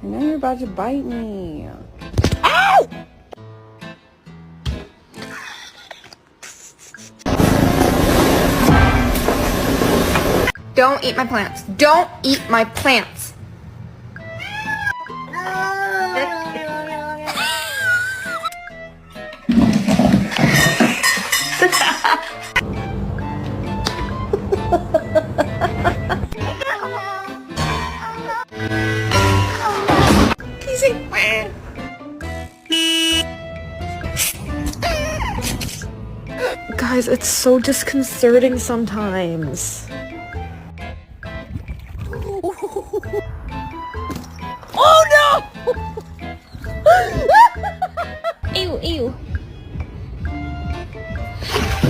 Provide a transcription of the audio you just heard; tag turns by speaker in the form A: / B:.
A: I know you're about to bite me.
B: Don't eat my plants. Don't eat my plants.
A: Guys, it's so disconcerting sometimes.